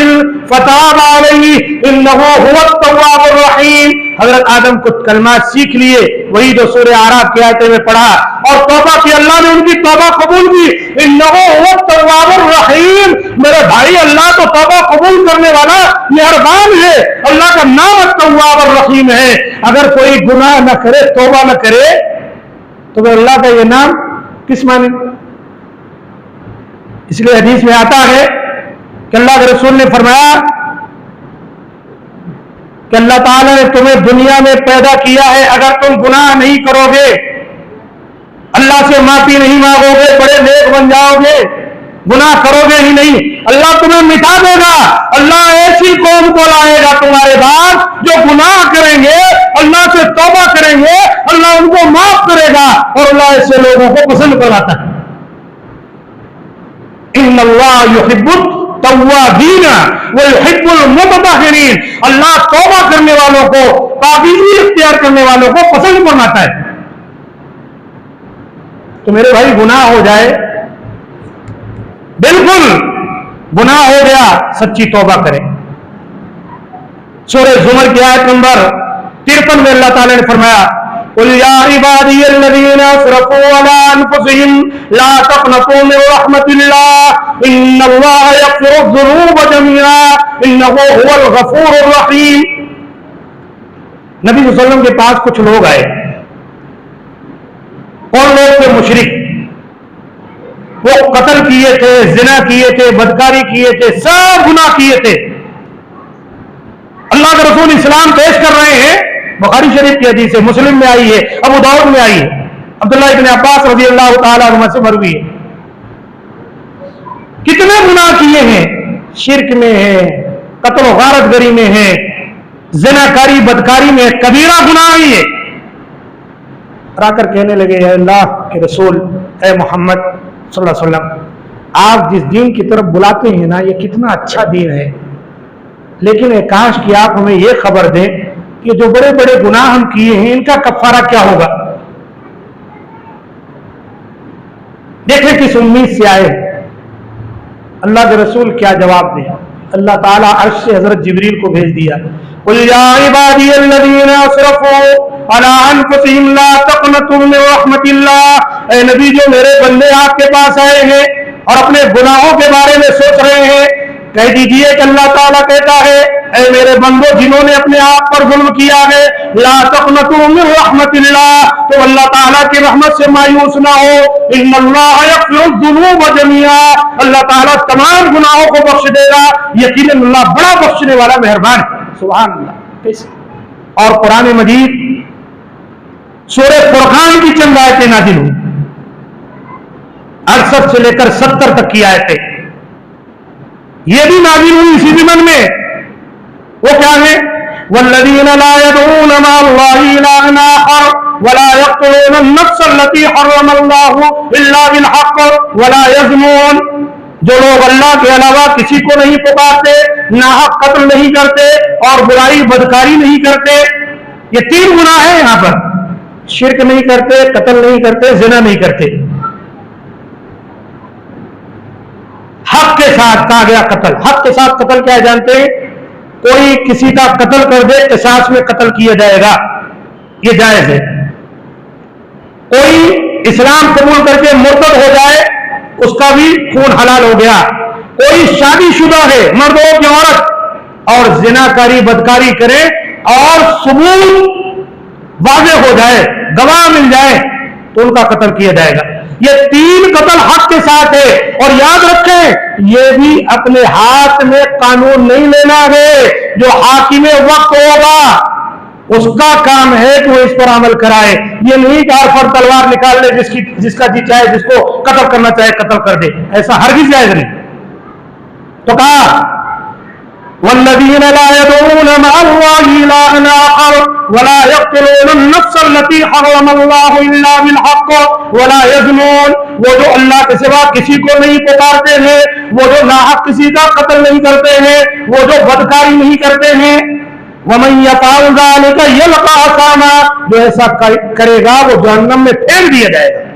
فتاب عليه انه هو التواب الرحیم۔ حضرت آدم کچھ کلمات سیکھ لیے، وہی جو سورہ اعراف کی آیتیں میں پڑھا، اور توبہ کی، اللہ نے ان کی توبہ قبول کی، انه هو التواب الرحیم۔ میرے بھائی، اللہ تو توبہ قبول کرنے والا مہربان ہے، اللہ کا نام التواب الرحیم ہے۔ اگر کوئی گناہ نہ کرے، توبہ نہ کرے، تو وہ اللہ کا یہ نام کس معنی؟ اس لیے حدیث میں آتا ہے کہ اللہ کے رسول نے فرمایا کہ اللہ تعالیٰ نے تمہیں دنیا میں پیدا کیا ہے، اگر تم گناہ نہیں کرو گے، اللہ سے معافی نہیں مانگو گے، بڑے نیک بن جاؤ گے، گناہ کرو گے ہی نہیں، اللہ تمہیں مٹا دے گا۔ اللہ ایسی قوم کو لائے گا تمہارے بعد جو گناہ کریں گے، اللہ سے توبہ کریں گے، اللہ ان کو معاف کرے گا، اور اللہ ایسے لوگوں کو پسند کراتا ہے۔ ان اللہ یحب التوابین ویحب المتطہرین، اللہ توبہ کرنے والوں کو، پاکیزگی اختیار کرنے والوں کو پسند فرماتا ہے۔ تو میرے بھائی، گناہ ہو جائے، بالکل گناہ ہو گیا، سچی توبہ کریں۔ سورہ زمر کی آیت نمبر 53 میں اللہ تعالی نے فرمایا قل یا عبادی الذین اسرفوا علی انفسہم لا تقنطوا من رحمت اللہ ان اللہ یغفر الذنوب جميعا انہ هو الغفور الرحیم۔ نبی صلی اللہ علیہ وسلم کے پاس کچھ لوگ آئے، اور لوگ تھے مشرک، وہ قتل کیے تھے، زنا کیے تھے، بدکاری کیے تھے، سب گناہ کیے تھے۔ اللہ کے رسول اسلام پیش کر رہے ہیں، بخاری شریف کی حدیث ہے، مسلم میں آئی ہے، ابو داؤد میں آئی ہے، عبداللہ ابن عباس رضی اللہ تعالیٰ عنہ سے مروی ہے۔ کتنے گناہ کیے ہیں، شرک میں ہے، قتل و غارت گری میں ہے، زنا کاری بدکاری میں، کبیرہ گناہ ہی ہے۔ آ کر کہنے لگے اے اللہ کے رسول، اے محمد صلی اللہ علیہ وسلم، آپ جس دین کی طرف بلاتے ہیں نا، یہ کتنا اچھا دین ہے، لیکن کاش کہ آپ ہمیں یہ خبر دیں کہ جو بڑے بڑے گناہ ہم کیے ہیں ان کا کفارہ کیا ہوگا۔ دیکھیں کس امید سے آئے، اللہ کے رسول کیا جواب دیں۔ اللہ تعالیٰ عرش سے حضرت جبریل کو بھیج دیا، قل یا عبادی الذین اسرفوا علی انفسہم لا تقنطوا من رحمت اللہ، اے نبی جو میرے بندے آپ کے پاس آئے ہیں اور اپنے گناہوں کے بارے میں سوچ رہے ہیں، کہہ دیجئے کہ اللہ تعالیٰ کہتا ہے اے میرے بندوں جنہوں نے اپنے آپ پر ظلم کیا ہے، لا تقنطوا من رحمت اللہ، تو اللہ تعالیٰ کی رحمت سے مایوس نہ ہو، ان اللہ یغفر الذنوب جميعا، اللہ تعالیٰ تمام گناہوں کو بخش دے گا، یقیناً اللہ بڑا بخشنے والا مہربان ہے۔ سبحان اللہ۔ اور قرآن مجید سورہ فرقان کی چند آیتیں نازل ہوئی، 68 سے لے کر 70 تک کی آیتیں، یہ بھی نازل ہوئی اسی ضمن میں۔ وہ کیا ہے؟ والذین لا يدعون مع اللہ الہا آخر ولا يقتلون النفس التي حرم اللہ الا بالحق ولا يزنون، جو لوگ اللہ کے علاوہ کسی کو نہیں پکارتے، ناحق قتل نہیں کرتے اور برائی بدکاری نہیں کرتے۔ یہ 3 گناہ ہیں یہاں پر، شرک نہیں کرتے، قتل نہیں کرتے، زنا نہیں کرتے۔ حق کے ساتھ کہا گیا قتل، حق کے ساتھ قتل کیا جانتے ہیں؟ کوئی کسی کا قتل کر دے، قصاص میں قتل کیا جائے گا، یہ جائز ہے۔ کوئی اسلام قبول کر کے مرتد ہو جائے، اس کا بھی خون حلال ہو گیا۔ کوئی شادی شدہ ہے، مرد ہو کہ عورت، اور زنا کاری بدکاری کرے اور ثبوت واضح ہو جائے، گواہ مل جائے، تو ان کا قتل کیا جائے گا۔ یہ 3 قتل حق کے ساتھ ہے، اور یاد رکھیں یہ بھی اپنے ہاتھ میں قانون نہیں لینا ہے، جو حاکم وقت ہوگا اس کا کام ہے کہ وہ اس پر عمل کرائے۔ یہ نہیں کہ ہر فرد تلوار نکال لے، جس کا جی چاہے جس کو قتل کرنا چاہے قتل کر دے، ایسا ہرگز جائز نہیں۔ تو کہا والذین لا يدعون مع اللہ الہا آخر ولا يقتلون النفس التي حرم اللہ الا بالحق ولا يزنون، وہ جو اللہ کے سوا کسی کو نہیں پکارتے ہیں، وہ جو ناحق کسی کا قتل نہیں کرتے ہیں، وہ جو بدکاری نہیں کرتے ہیں۔ ومن يفعل ذلك يلقى اثاما، جو ایسا کرے گا وہ جہنم میں پھینک دیا جائے گا۔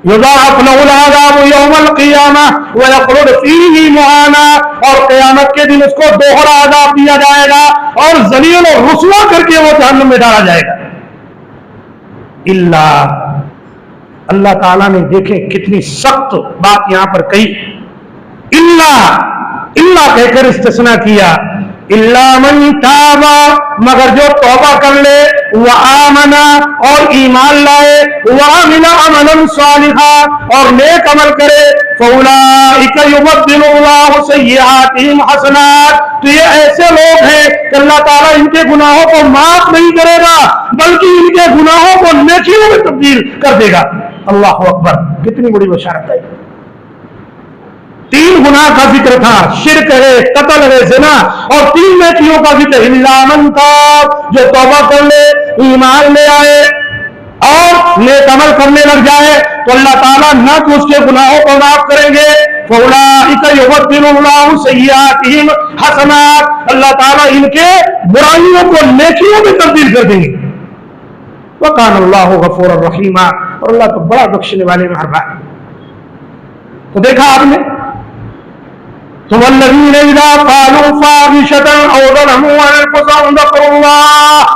یضاعف له العذاب یوم القیامہ ویخلد فیہ مہانا، اور قیامت کے دن اس کو دوہرا عذاب دیا جائے گا اور ذلیل و رسوا کر کے وہ جہنم میں ڈالا جائے گا۔ اللہ تعالیٰ نے دیکھیں کتنی سخت بات یہاں پر کہی، اللہ کہہ کر استثناء کیا، الا من تاب، مگر جو توبہ کر لے، وآمن، اور ایمان لائے، وعمل عملا صالحا، اور نیک عمل کرے، فاولئک یبدل اللہ سیئاتہم حسنات، تو یہ ایسے لوگ ہیں کہ اللہ تعالیٰ ان کے گناہوں کو معاف نہیں کرے گا بلکہ ان کے گناہوں کو نیکیوں میں تبدیل کر دے گا۔ اللہ اکبر، کتنی بڑی بشارت ہے۔ 3 گناہ کا ذکر تھا، شرک ہے، قتل ہے، زنا، اور 3 نیکیوں کا ذکر، الا من تاب، جو توبہ کر لے، ایمان لے آئے اور نیک عمل کرنے لگ جائے تو اللہ تعالیٰ نہ کہ اس کے گناہوں کو معاف کریں گے، فاولئک یبدل اللہ سیئاتہم حسنات، اللہ تعالیٰ ان کے برائیوں کو نیکیوں میں تبدیل کر دیں گے۔ وکان اللہ غفورا رحیما، اور اللہ تو بڑا بخشنے والے مہربان۔ تو دیکھا آپ نے، تو والذین اذا فعلوا فاحشۃ او ظلموا انفسهم ذکروا اللہ،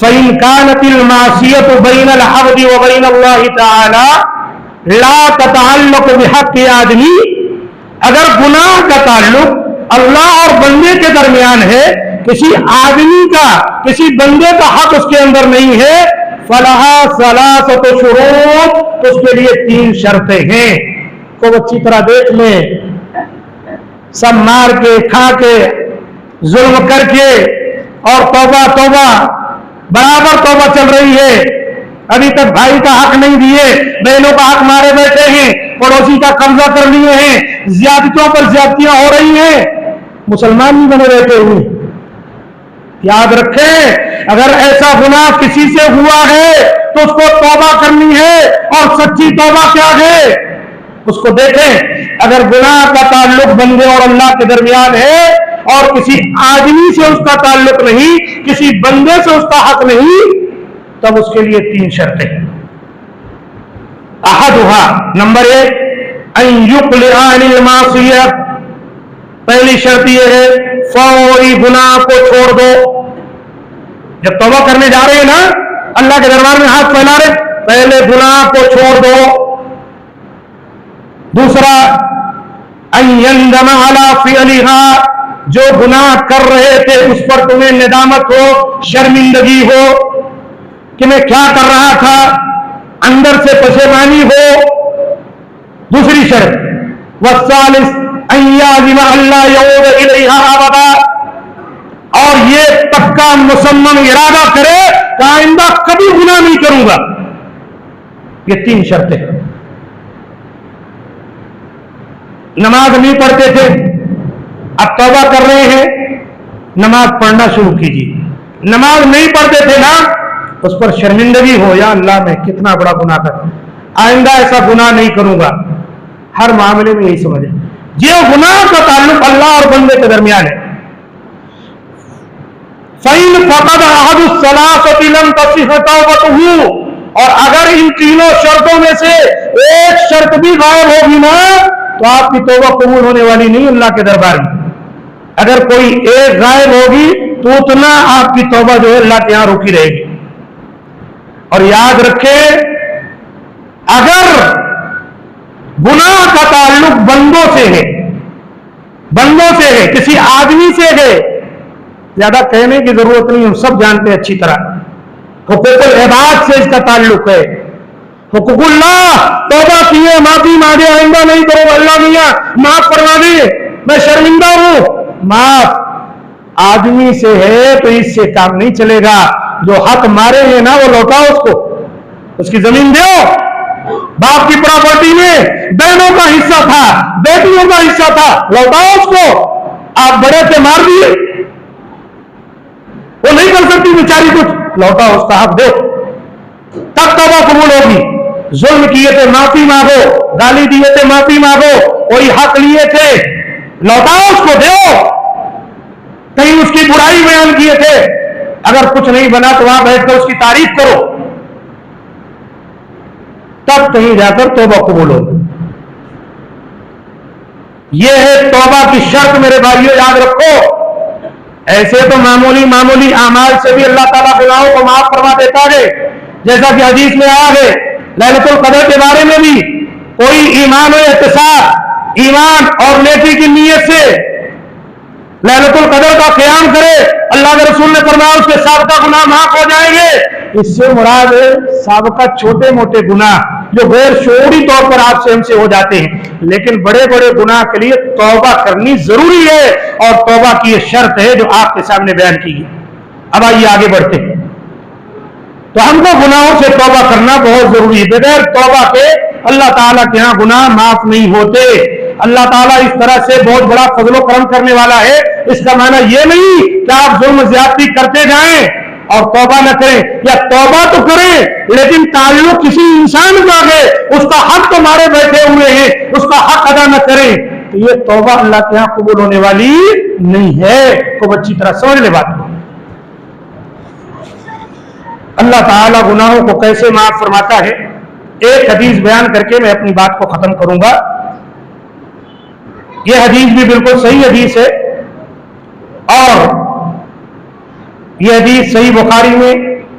فَإِنْ كَانَتِ الْمَعْصِيَةُ بَيْنَ الْعَبْدِ وَبَيْنَ اللَّهِ تَعَالَى لَا تَتَعَلَّقُ بِحَقِّ آدَمِي، اگر گناہ کا تعلق اللہ اور بندے کے درمیان ہے، کسی آدمی کا کسی بندے کا حق اس کے اندر نہیں ہے، فَلَهَا ثَلَاثَةُ شُرُوطٍ، تو اس کے لیے 3 شرطیں ہیں. کو اچھی طرح دیکھ لیں. سب مار کے کھا کے ظلم کر کے اور توبہ توبہ برابر توبہ چل رہی ہے. ابھی تک بھائی کا حق نہیں دیے، بہنوں کا حق مارے بیٹھے ہیں، پڑوسی کا قبضہ کر لیے ہیں، زیادتیوں پر زیادتیاں ہو رہی ہیں، مسلمان نہیں بنے بیٹھے ہوئے. یاد رکھیں، اگر ایسا گناہ کسی سے ہوا ہے تو اس کو توبہ کرنی ہے، اور سچی توبہ کیا ہے اس کو دیکھیں. اگر گناہ کا تعلق بندے اور اللہ کے درمیان ہے اور کسی آدمی سے اس کا تعلق نہیں، کسی بندے سے اس کا حق نہیں، تب اس کے لیے 3 شرطیں. احدھا، نمبر 1، ان یقلع عن المعصیہ، پہلی شرط یہ ہے فوری گناہ کو چھوڑ دو. جب توبہ کرنے جا رہے ہیں نا، اللہ کے دربار میں ہاتھ پھیلا رہے، پہلے گناہ کو چھوڑ دو. دوسرا، ان یندم علی فعلھا، جو گناہ کر رہے تھے اس پر تمہیں ندامت ہو، شرمندگی ہو کہ میں کیا کر رہا تھا، اندر سے پشیمانی ہو. دوسری شرط، والثالث ان یعزم اللہ یعود الیہا ابدا، اور یہ پکا مصمم ارادہ کرے کہ آئندہ کبھی گناہ نہیں کروں گا. یہ 3 شرطیں. نماز نہیں پڑھتے تھے، اب توبہ کر رہے ہیں، نماز پڑھنا شروع کیجیے. نماز نہیں پڑھتے تھے نا، اس پر شرمندگی ہو، یا اللہ میں کتنا بڑا گناہ کر، آئندہ ایسا گناہ نہیں کروں گا. ہر معاملے میں یہی سمجھیں، یہ گناہ کا تعلق اللہ اور بندے کے درمیان ہے. فَإِنْ فَقَدَ أَحَدُ الثَّلَاثَةِ لَمْ تَصِحَّ تَوْبَتُهُ، اور اگر ان تینوں شرطوں میں سے ایک شرط بھی غائب ہوگی نا، تو آپ کی توبہ قبول ہونے والی نہیں اللہ کے دربار میں. اگر کوئی ایک غائب ہوگی تو اتنا آپ کی توبہ جو ہے اللہ کے یہاں رکی رہے گی. اور یاد رکھے، اگر گناہ کا تعلق بندوں سے ہے، کسی آدمی سے ہے، زیادہ کہنے کی ضرورت نہیں، ہم سب جانتے ہیں اچھی طرح. حقوق العباد سے اس کا تعلق ہے. حقوق اللہ، توبہ کیے، معافی مانگے، آئندہ نہیں کرو، اللہ میاں معاف فرما دے، میں شرمندہ ہوں، معاف. آدمی سے ہے تو اس سے کام نہیں چلے گا. جو حق مارے ہیں نا وہ لوٹاؤ اس کو، اس کی زمین دو. باپ کی پراپرٹی میں بہنوں کا حصہ تھا، بیٹیوں کا حصہ تھا، لوٹاؤ اس کو. آپ بڑے سے مار دیے، وہ نہیں کر سکتی بیچاری کچھ، لوٹاؤ، اس کا حق دو، تب توبہ قبول ہوگی. ظلم کیے تھے معافی مانگو، گالی دیے تھے معافی مانگو، کوئی حق لیے تھے لوٹاؤ، اس کو دو. کہیں اس کی برائی بیان کیے تھے، اگر کچھ نہیں بنا تو وہاں بیٹھ کر اس کی تعریف کرو، تب کہیں جا کر توبہ قبول ہوگی. یہ ہے توبہ کی شرط میرے بھائیوں، یاد رکھو. ایسے تو معمولی اعمال سے بھی اللہ تعالیٰ گناہوں کو معاف فرما دیتا ہے، جیسا کہ حدیث میں آیا ہے. لیلۃ القدر کے بارے میں بھی کوئی ایمان و احتساب، ایمان اور نیکی کی نیت سے لیلۃ القدر کا قیام کرے، اللہ کے رسول نے فرمایا اس کے سابقہ گناہ معاف ہو جائیں گے. اس سے مراد ہے سابقہ چھوٹے موٹے گناہ جو غیر شعوری طور پر آپ سے ہم سے ہو جاتے ہیں، لیکن بڑے بڑے گناہ کے لیے توبہ کرنی ضروری ہے، اور توبہ کی یہ شرط ہے جو آپ کے سامنے بیان کی ہے. اب آئیے آگے بڑھتے ہیں. تو ہم کو گناہوں سے توبہ کرنا بہت ضروری ہے. بغیر توبہ کے اللہ تعالیٰ کے ہاں گناہ معاف نہیں ہوتے. اللہ تعالیٰ اس طرح سے بہت بڑا فضل و کرم کرنے والا ہے. اس کا معنی یہ نہیں کہ آپ ظلم زیادتی کرتے جائیں اور توبہ نہ کریں، یا توبہ تو کریں لیکن تعلق کسی انسان کا ہے، اس کا حق تمہارے بیٹھے ہوئے ہیں، اس کا حق ادا نہ کریں، تو یہ توبہ اللہ کے یہاں قبول ہونے والی نہیں ہے. کو اچھی طرح سمجھ لے بات کو. اللہ تعالیٰ گناہوں کو کیسے معاف فرماتا ہے، ایک حدیث بیان کر کے میں اپنی بات کو ختم کروں گا. یہ حدیث بھی بالکل صحیح حدیث ہے، اور یہ حدیث صحیح بخاری میں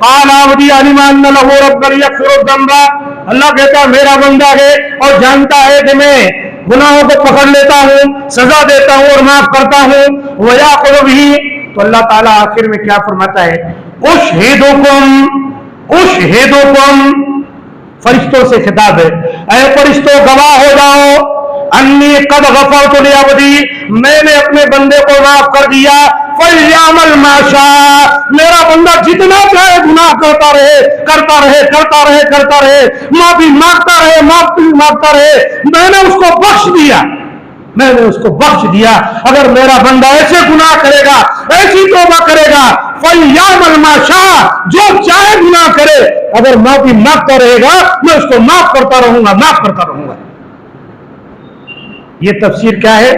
قال عبدی علم ان لہ ربا یغفر الذنب، اللہ کہتا ہے میرا بندہ ہے اور جانتا ہے کہ میں گناہوں کو پکڑ لیتا ہوں، سزا دیتا ہوں اور معاف کرتا ہوں، ویأخذ بہ، تو اللہ تعالیٰ آخر میں کیا فرماتا ہے، اشہدکم، فرشتوں سے خطاب ہے، اے فرشتوں گواہ ہو جاؤ، انی قد غفرت لعبدی، میں نے اپنے بندے کو معاف کر دیا، فلیعمل ما شاء، میرا بندہ جتنا چاہے گناہ کرتا رہے، معافی مانگتا رہے، میں نے اس کو بخش دیا، اگر میرا بندہ ایسے گناہ کرے گا، ایسی توبہ کرے گا، فلیعمل ما شاء، جو چاہے گناہ کرے، اگر معافی مانگتا رہے گا میں اس کو معاف کرتا رہوں گا۔ یہ تفسیر کیا ہے،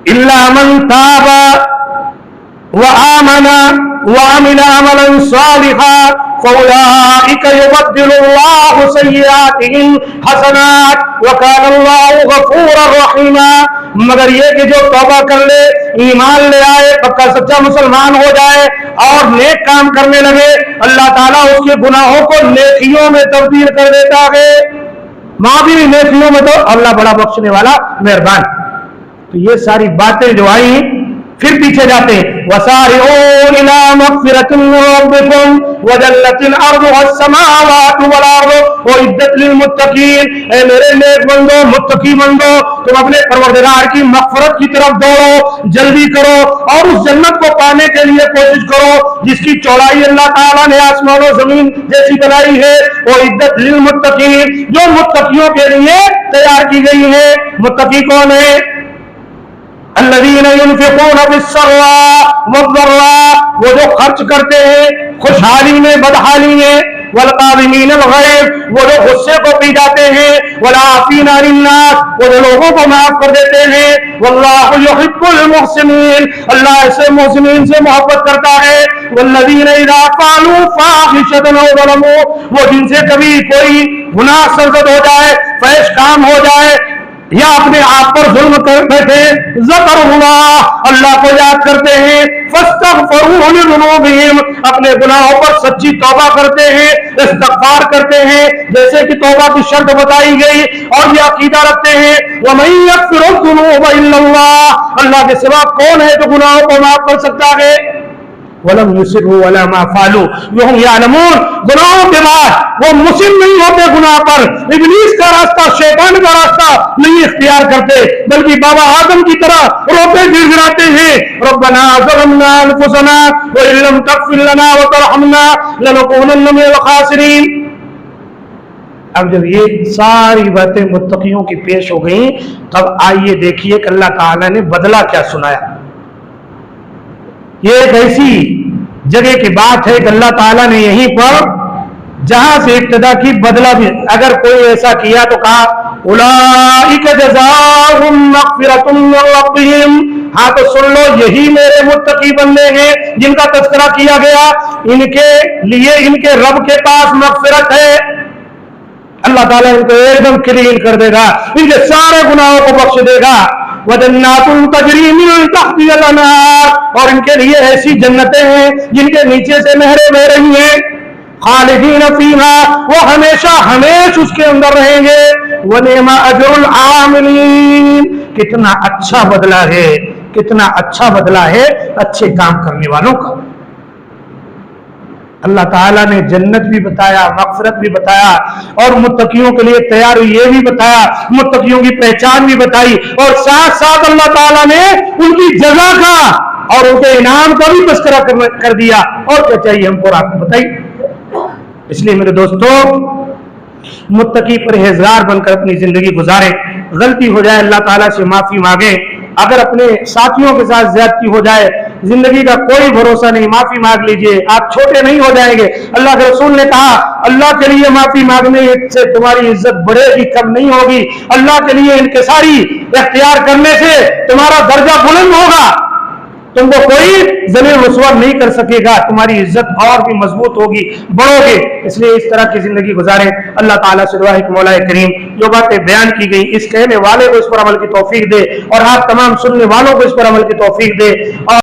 الا من تاب وآمن وعمل عملا صالحا فاولئک یبدل اللہ سیئاتہم حسنات وکان اللہ غفورا رحیما، مگر یہ کہ جو توبہ کر لے، ایمان لے آئے، پکا سچا مسلمان ہو جائے اور نیک کام کرنے لگے، اللہ تعالیٰ اس کے گناہوں کو نیکیوں میں تبدیل کر دیتا ہے، معافی بھی نیکیوں میں، تو اللہ بڑا بخشنے والا مہربان۔ تو یہ ساری باتیں جو آئی پھر پیچھے جاتے ہیں، وَسَارِعُوا إِلَىٰ مَغْفِرَةٍ مِّن رَّبِّكُمْ وَجَنَّةٍ عَرْضُهَا السَّمَاوَاتُ وَالْأَرْضُ أُعِدَّتْ لِلْمُتَّقِينَ، اے میرے نیک بندو، متقی بندو، تم اپنے پروردگار کی مغفرت کی طرف دوڑو، جلدی کرو اور اس جنت کو پانے کے لیے کوشش کرو جس کی چوڑائی اللہ تعالیٰ نے آسمان و زمین جیسی بنائی ہے، أُعِدَّتْ لِلْمُتَّقِينَ، جو متقیوں کے لیے تیار کی گئی ہے۔ متقی کون ہے؟ الذین ينفقون بالسراء والضراء، وہ جو خرچ کرتے ہیں خوشحالی میں بدحالی میں، والقاظمین الغیظ، وہ جو غصے کو پی جاتے ہیں، والعافین عن الناس، وہ جو لوگوں کو معاف کر دیتے ہیں، واللہ یحب المحسنین، اللہ ایسے محسنین سے محبت کرتا ہے، والذین اذا فعلوا فاحشۃ او ظلموا، وہ جن سے کبھی کوئی گناہ سرزد ہو جائے، فحش کام ہو جائے یا اپنے آپ پر ظلم کر بیٹھے، ذکر اللہ کو یاد کرتے ہیں، فاستغفروا لذنوبہم، اپنے گناہوں پر سچی توبہ کرتے ہیں، استغفار کرتے ہیں جیسے کہ توبہ کی شرط بتائی گئی، اور یہ عقیدہ رکھتے ہیں وَمَن يَغْفِرُ الذُّنُوبَ إِلَّا اللَّهُ، اللہ کے سوا کون ہے جو گناہوں کو معاف کر سکتا ہے، وَلَمْ يُصِرُّوا عَلَىٰ مَا فَعَلُوا وَهُمْ يَعْلَمُونَ، گناہوں کے بعد وہ مصر نہیں ہوتے گناہ پر، ابلیس کا راستہ، شیطان کا راستہ نہیں اختیار کرتے، بلکہ بابا آدم کی طرح روتے گر گراتے ہیں، ربنا ظلمنا انفسنا وان لم تغفر لنا وترحمنا لنكونن من الخاسرین۔ اب جب یہ ساری باتیں متقیوں کی پیش ہو گئیں، تب آئیے دیکھیے کہ اللہ تعالیٰ نے بدلہ کیا سنایا۔ یہ ایک ایسی جگہ کی بات ہے کہ اللہ تعالیٰ نے یہیں پر جہاں سے ابتدا کی بدلہ بھی، اگر کوئی ایسا کیا تو کہا اولئک جزاؤہم مغفرۃ من ربہم، ہاں تو سن لو یہی میرے متقی بندے ہیں جن کا تذکرہ کیا گیا، ان کے لیے ان کے رب کے پاس مغفرت ہے، اللہ تعالیٰ ان کو ایک دم کلین کر دے گا، ان کے سارے گناہوں کو بخش دے گا، وَجَنَّاتٌ تَجْرِي مِن تَحْتِهَا الْأَنْهَارُ، اور ان کے لیے ایسی جنتیں ہیں جن کے نیچے سے نہریں بہ رہی ہیں، خالدین فیہا، وہ ہمیشہ ہمیشہ اس کے اندر رہیں گے، وَنِعْمَ أَجْرُ الْعَامِلِينَ، کتنا اچھا بدلہ ہے، کتنا اچھا بدلہ ہے اچھے کام کرنے والوں کا۔ اللہ تعالیٰ نے جنت بھی بتایا، مغفرت بھی بتایا، اور متقیوں کے لیے تیار یہ بھی بتایا، متقیوں کی پہچان بھی بتائی، اور ساتھ ساتھ اللہ تعالیٰ نے ان کی جزا کا اور ان کے انعام کا بھی تذکرہ کر دیا۔ اور کیا چاہیے ہم کو، آپ کو بتائیے۔ اس لیے میرے دوستو، متقی پرہیزگار بن کر اپنی زندگی گزاریں، غلطی ہو جائے اللہ تعالیٰ سے معافی مانگیں، اگر اپنے ساتھیوں کے ساتھ زیادتی ہو جائے، زندگی کا کوئی بھروسہ نہیں، معافی مانگ لیجئے، آپ چھوٹے نہیں ہو جائیں گے۔ اللہ کے رسول نے کہا اللہ کے لیے معافی مانگنے سے تمہاری عزت بڑھے گی، کم نہیں ہوگی، اللہ کے لیے انکساری اختیار کرنے سے تمہارا درجہ بلند ہوگا، تم کو کوئی ذلیل رسوا نہیں کر سکے گا، تمہاری عزت اور بھی مضبوط ہوگی، بڑھو گے۔ اس لیے اس طرح کی زندگی گزاریں۔ اللہ تعالیٰ سے دعا ہے کہ مولا کریم جو باتیں بیان کی گئی اس کہنے والے کو اس پر عمل کی توفیق دے، اور آپ تمام سننے والوں کو اس پر عمل کی توفیق دے، اور